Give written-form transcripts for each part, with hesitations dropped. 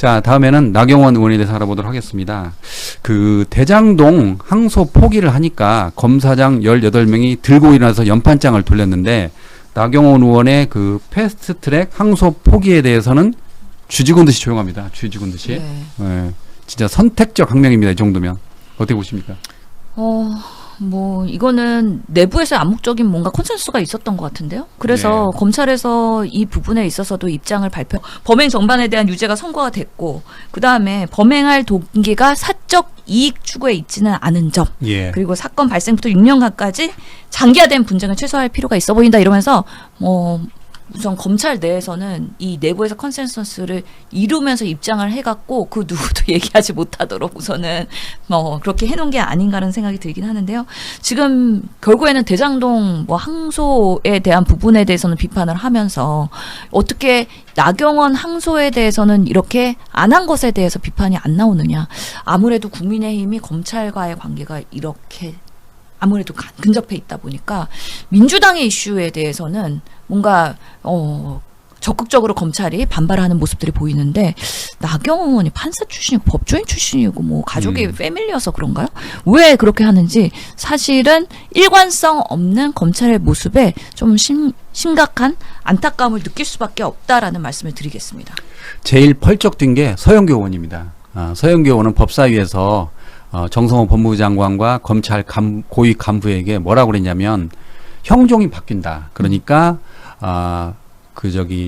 자, 다음에는 나경원 의원에 대해서 알아보도록 하겠습니다. 그 대장동 항소 포기를 하니까 검사장 18명이 들고 일어나서 연판장을 돌렸는데 나경원 의원의 그 패스트트랙 항소 포기에 대해서는 쥐죽은 듯이 조용합니다. 쥐죽은 듯이. 네. 네. 진짜 선택적 항명입니다. 이 정도면. 어떻게 보십니까? 뭐 이거는 내부에서 암묵적인 뭔가 콘센서스가 있었던 것 같은데요. 그래서 네. 검찰에서 이 부분에 있어서도 입장을 발표. 범행 전반에 대한 유죄가 선고가 됐고, 그 다음에 범행할 동기가 사적 이익 추구에 있지는 않은 점. 예. 그리고 사건 발생부터 6년간까지 장기화된 분쟁을 최소화할 필요가 있어 보인다 이러면서 우선 검찰 내에서는 이 내부에서 컨센서스를 이루면서 입장을 해갖고 그 누구도 얘기하지 못하도록 우선은 그렇게 해놓은 게 아닌가라는 생각이 들긴 하는데요. 지금 결국에는 대장동 항소에 대한 부분에 대해서는 비판을 하면서 어떻게 나경원 항소에 대해서는 이렇게 안 한 것에 대해서 비판이 안 나오느냐. 아무래도 국민의힘이 검찰과의 관계가 이렇게 아무래도 근접해 있다 보니까 민주당의 이슈에 대해서는 뭔가 적극적으로 검찰이 반발하는 모습들이 보이는데 나경원 의원이 판사 출신이고 법조인 출신이고 뭐 가족이 패밀리여서 그런가요? 왜 그렇게 하는지 사실은 일관성 없는 검찰의 모습에 좀 심각한 안타까움을 느낄 수밖에 없다라는 말씀을 드리겠습니다. 제일 펄쩍 뛴 게 서영교 의원입니다. 서영교 의원은 법사위에서 정성호 법무부 장관과 검찰 고위 간부에게 뭐라고 그랬냐면 형종이 바뀐다. 그러니까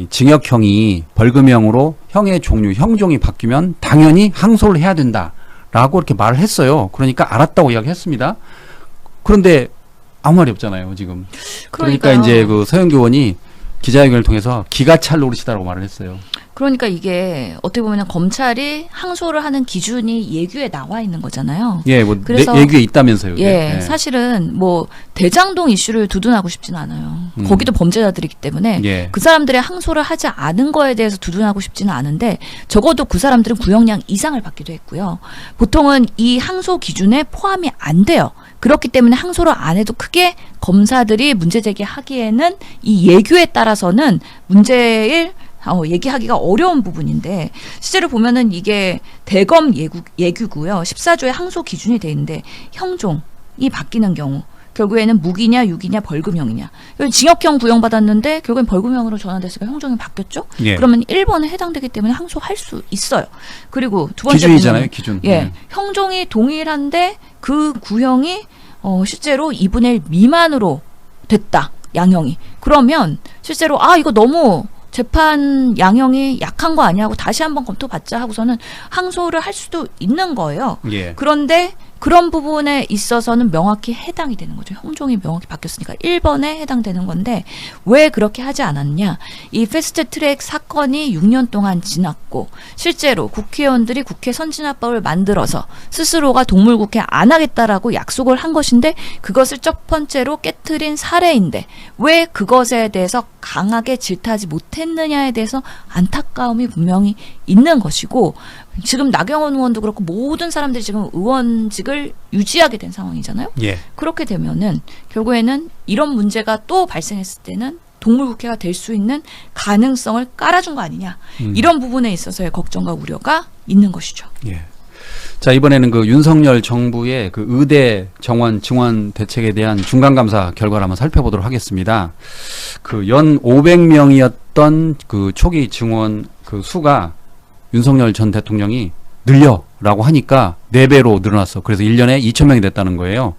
징역형이 벌금형으로 형의 종류, 형종이 바뀌면 당연히 항소를 해야 된다라고 이렇게 말을 했어요. 그러니까 알았다고 이야기했습니다. 그런데 아무 말이 없잖아요, 지금. 그러니까 이제 그 서영교 의원이 기자회견을 통해서 기가 찰 노릇이다라고 말을 했어요. 그러니까 이게 어떻게 보면 검찰이 항소를 하는 기준이 예규에 나와 있는 거잖아요. 예, 뭐 그래서 예규에 있다면서요. 예, 사실은 뭐 대장동 이슈를 두둔하고 싶지는 않아요. 거기도 범죄자들이기 때문에 예. 그 사람들의 항소를 하지 않은 거에 대해서 두둔하고 싶지는 않은데 적어도 그 사람들은 구형량 이상을 받기도 했고요. 보통은 이 항소 기준에 포함이 안 돼요. 그렇기 때문에 항소를 안 해도 크게 검사들이 문제 제기하기에는 이 예규에 따라서는 문제일 얘기하기가 어려운 부분인데 실제로 보면은 이게 대검 예규고요. 14조의 항소 기준이 돼 있는데 형종이 바뀌는 경우 결국에는 무기냐 유기냐 벌금형이냐. 징역형 구형받았는데 결국엔 벌금형으로 전환됐으니까 형종이 바뀌었죠. 예. 그러면 1번에 해당되기 때문에 항소할 수 있어요. 그리고 두 번째 기준이잖아요. 기준. 예, 형종이 동일한데 그 구형이 실제로 2분의 1 미만으로 됐다. 양형이. 그러면 실제로 이거 너무 재판 양형이 약한 거 아니야 하고 다시 한번 검토받자 하고서는 항소를 할 수도 있는 거예요. 예. 그런데 그런 부분에 있어서는 명확히 해당이 되는 거죠. 형종이 명확히 바뀌었으니까 1번에 해당되는 건데 왜 그렇게 하지 않았냐. 이 패스트트랙 사건이 6년 동안 지났고 실제로 국회의원들이 국회 선진화법을 만들어서 스스로가 동물국회 안 하겠다라고 약속을 한 것인데 그것을 첫 번째로 깨트린 사례인데 왜 그것에 대해서 강하게 질타하지 못했느냐에 대해서 안타까움이 분명히 있는 것이고 지금 나경원 의원도 그렇고 모든 사람들이 지금 의원직을 유지하게 된 상황이잖아요. 예. 그렇게 되면은 결국에는 이런 문제가 또 발생했을 때는 동물국회가 될 수 있는 가능성을 깔아준 거 아니냐. 이런 부분에 있어서의 걱정과 우려가 있는 것이죠. 예. 자, 이번에는 그 윤석열 정부의 그 의대 정원 증원 대책에 대한 중간감사 결과를 한번 살펴보도록 하겠습니다. 그 연 500명이었던 그 초기 증원 그 수가 윤석열 전 대통령이 늘려라고 하니까 4배로 늘어났어. 그래서 1년에 2,000명이 됐다는 거예요.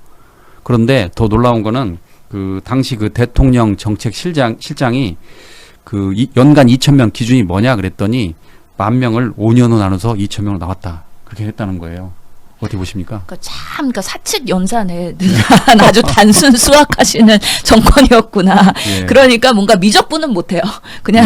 그런데 더 놀라운 거는 그 당시 그 대통령 정책 실장이 그 연간 2,000명 기준이 뭐냐 그랬더니 10,000명을 5년으로 나눠서 2,000명으로 나왔다. 그렇게 했다는 거예요. 어떻게 보십니까? 그러니까 사측 연산에 아주 단순 수학하시는 정권이었구나. 예. 그러니까 뭔가 미적분은 못해요. 그냥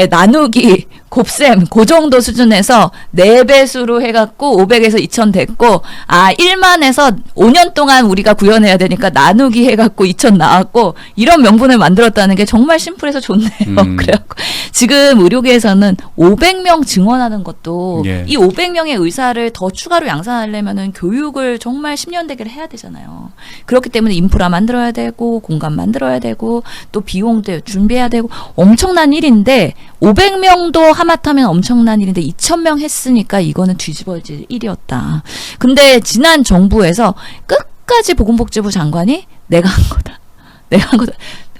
나누기, 곱셈, 그 정도 수준에서 4배수로 해갖고 500에서 2000 됐고 1만에서 5년 동안 우리가 구현해야 되니까 나누기 해갖고 2000 나왔고 이런 명분을 만들었다는 게 정말 심플해서 좋네요. 그래갖고 지금 의료계에서는 500명 증원하는 것도 이 500명의 의사를 더 추가로 양산하려면은 교육을 정말 10년 대계를 해야 되잖아요. 그렇기 때문에 인프라 만들어야 되고 공간 만들어야 되고 또 비용도 준비해야 되고 엄청난 일인데 500명도 하마터면 엄청난 일인데 2,000명 했으니까 이거는 뒤집어질 일이었다. 근데 지난 정부에서 끝까지 보건복지부 장관이 내가 한 거다. 내가 한 거다.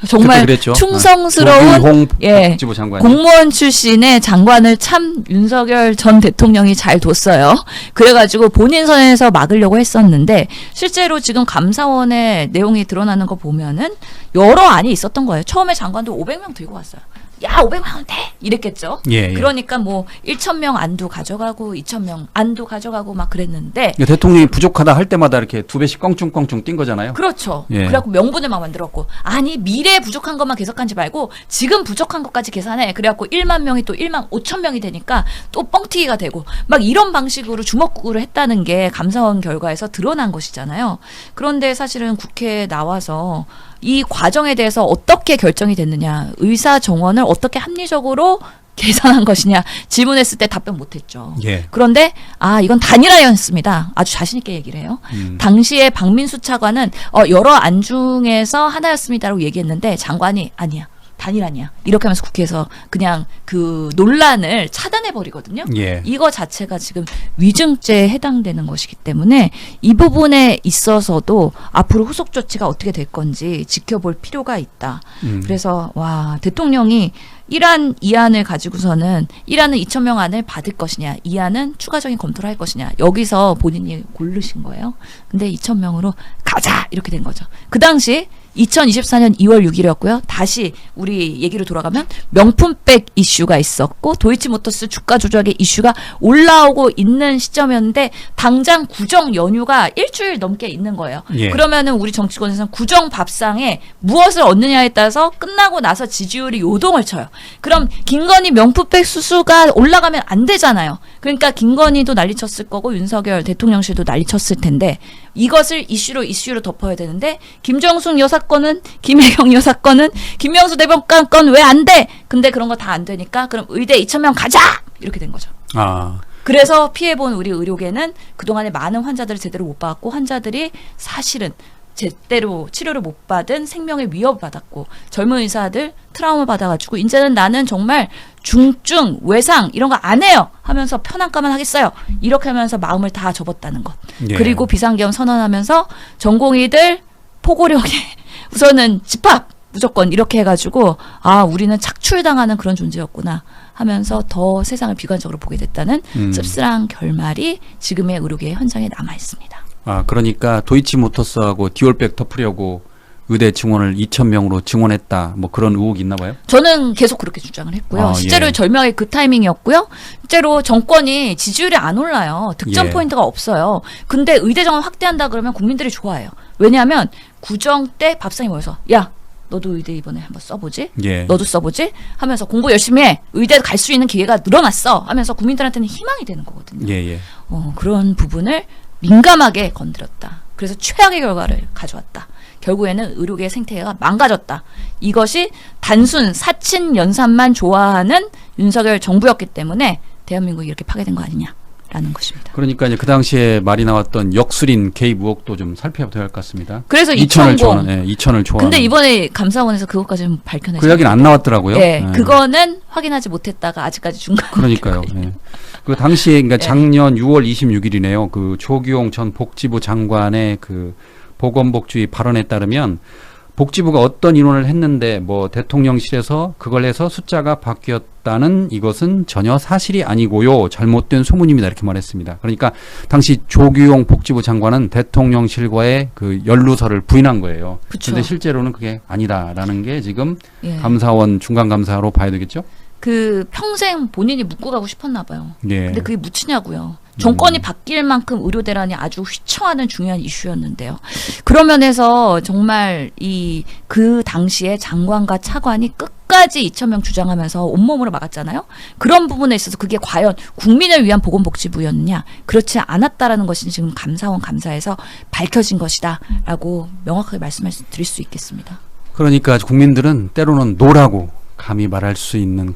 정말 충성스러운 복지부 장관이. 공무원 출신의 장관을 참 윤석열 전 대통령이 잘 뒀어요. 그래가지고 본인 선에서 막으려고 했었는데 실제로 지금 감사원의 내용이 드러나는 거 보면은 여러 안이 있었던 거예요. 처음에 장관도 500명 들고 왔어요. 야 500명 돼 이랬겠죠. 예. 그러니까 뭐 1,000명 안도 가져가고 2,000명 안도 가져가고 막 그랬는데 대통령이 부족하다 할 때마다 이렇게 2배씩 껑충껑충 뛴 거잖아요. 그렇죠. 예. 그래갖고 명분을 막 만들었고 아니 미래에 부족한 것만 계산하지 말고 지금 부족한 것까지 계산해. 그래갖고 1만 명이 또 1만 5천 명이 되니까 또 뻥튀기가 되고 막 이런 방식으로 주먹구구를 했다는 게 감사원 결과에서 드러난 것이잖아요. 그런데 사실은 국회에 나와서 이 과정에 대해서 어떻게 결정이 됐느냐, 의사 정원을 어떻게 합리적으로 계산한 것이냐 질문했을 때 답변 못했죠. 예. 그런데 이건 단일화였습니다. 아주 자신 있게 얘기를 해요. 당시에 박민수 차관은 여러 안 중에서 하나였습니다라고 얘기했는데 장관이 아니야. 단일 아니야. 이렇게 하면서 국회에서 그냥 그 논란을 차단해 버리거든요. 예. 이거 자체가 지금 위증죄에 해당되는 것이기 때문에 이 부분에 있어서도 앞으로 후속 조치가 어떻게 될 건지 지켜볼 필요가 있다. 그래서 와 대통령이 1안, 2안을 가지고서는 1안은 2,000명 안을 받을 것이냐, 2안은 추가적인 검토를 할 것이냐. 여기서 본인이 고르신 거예요. 근데 2,000명으로 가자! 이렇게 된 거죠. 그 당시 2024년 2월 6일이었고요. 다시 우리 얘기로 돌아가면 명품백 이슈가 있었고 도이치모터스 주가 조작의 이슈가 올라오고 있는 시점이었는데 당장 구정 연휴가 일주일 넘게 있는 거예요. 예. 그러면은 우리 정치권에서는 구정 밥상에 무엇을 얻느냐에 따라서 끝나고 나서 지지율이 요동을 쳐요. 그럼 김건희 명품백 수수가 올라가면 안 되잖아요. 그러니까 김건희도 난리쳤을 거고 윤석열 대통령실도 난리쳤을 텐데 이것을 이슈로 덮어야 되는데 김정숙 여사 건은 김혜경 여사 건은 김명수 대법관 건 왜 안 돼? 근데 그런 거 다 안 되니까 그럼 의대 2,000명 가자! 이렇게 된 거죠. 그래서 피해본 우리 의료계는 그동안에 많은 환자들을 제대로 못 받았고 환자들이 사실은 제대로 치료를 못 받은 생명의 위협을 받았고 젊은 의사들 트라우마 받아가지고 이제는 나는 정말 중증, 외상 이런 거 안 해요 하면서 편안감만 하겠어요. 이렇게 하면서 마음을 다 접었다는 것. 예. 그리고 비상계엄 선언하면서 전공의들 포고령에 우선은 집합 무조건 이렇게 해가지고 우리는 착출당하는 그런 존재였구나 하면서 더 세상을 비관적으로 보게 됐다는 씁쓸한 결말이 지금의 의료계 현장에 남아 있습니다. 그러니까 도이치모터스하고 디올백 덮으려고 의대 증원을 2,000명으로 증원했다. 뭐 그런 의혹이 있나 봐요? 저는 계속 그렇게 주장을 했고요. 실제로 예. 절묘하게 그 타이밍이었고요. 실제로 정권이 지지율이 안 올라요. 득점 예. 포인트가 없어요. 근데 의대 정원 확대한다 그러면 국민들이 좋아해요. 왜냐하면 구정 때 밥상이 모여서 야 너도 의대 이번에 한번 써보지? 예. 너도 써보지? 하면서 공부 열심히 해. 의대 갈 수 있는 기회가 늘어났어. 하면서 국민들한테는 희망이 되는 거거든요. 예. 그런 부분을 민감하게 건드렸다. 그래서 최악의 결과를 가져왔다. 결국에는 의료계의 생태계가 망가졌다. 이것이 단순 사친 연산만 좋아하는 윤석열 정부였기 때문에 대한민국이 이렇게 파괴된 거 아니냐라는 것입니다. 그러니까 이제 그 당시에 말이 나왔던 역술인 개입 의혹도 좀 살펴봐야 할 것 같습니다. 그래서 2,000을 좋아하는. 2,000을 좋아하는. 근데 이번에 감사원에서 그것까지는 밝혀내지. 그 이야기는 안 나왔더라고요. 네, 그거는 확인하지 못했다가 아직까지 중간. 그러니까요. 예. 그 당시에 그러니까 작년 6월 26일이네요. 그 조규용 전 복지부 장관의 그 보건복지위 발언에 따르면 복지부가 어떤 인원을 했는데 뭐 대통령실에서 그걸 해서 숫자가 바뀌었다는 이것은 전혀 사실이 아니고요. 잘못된 소문입니다. 이렇게 말했습니다. 그러니까 당시 조규용 복지부 장관은 대통령실과의 그 연루설을 부인한 거예요. 그런데 실제로는 그게 아니다라는 게 지금 감사원 중간감사로 봐야 되겠죠? 그 평생 본인이 묻고 가고 싶었나 봐요. 예. 근데 그게 묻히냐고요. 정권이 바뀔 만큼 의료 대란이 아주 휘청하는 중요한 이슈였는데요. 그런 면에서 정말 그 당시에 장관과 차관이 끝까지 2,000명 주장하면서 온몸으로 막았잖아요. 그런 부분에 있어서 그게 과연 국민을 위한 보건복지부였느냐? 그렇지 않았다라는 것이 지금 감사원 감사에서 밝혀진 것이다라고 명확하게 말씀을 드릴 수 있겠습니다. 그러니까 국민들은 때로는 노라고 감히 말할 수 있는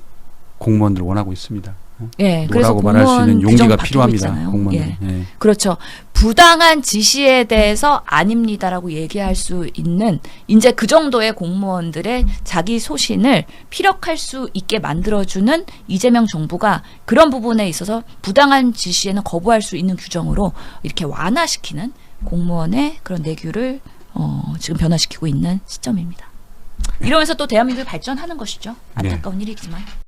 공무원들을 원하고 있습니다. 예, 그래서 뭐라고 말할 수 있는 공무원 용기가 규정 바뀌고 필요합니다. 있잖아요. 공무원들. 예. 예. 그렇죠. 부당한 지시에 대해서 아닙니다라고 얘기할 수 있는 이제 그 정도의 공무원들의 자기 소신을 피력할 수 있게 만들어주는 이재명 정부가 그런 부분에 있어서 부당한 지시에는 거부할 수 있는 규정으로 이렇게 완화시키는 공무원의 그런 내규를 지금 변화시키고 있는 시점입니다. 이러면서 또 대한민국이 발전하는 것이죠. 안타까운 일이지만.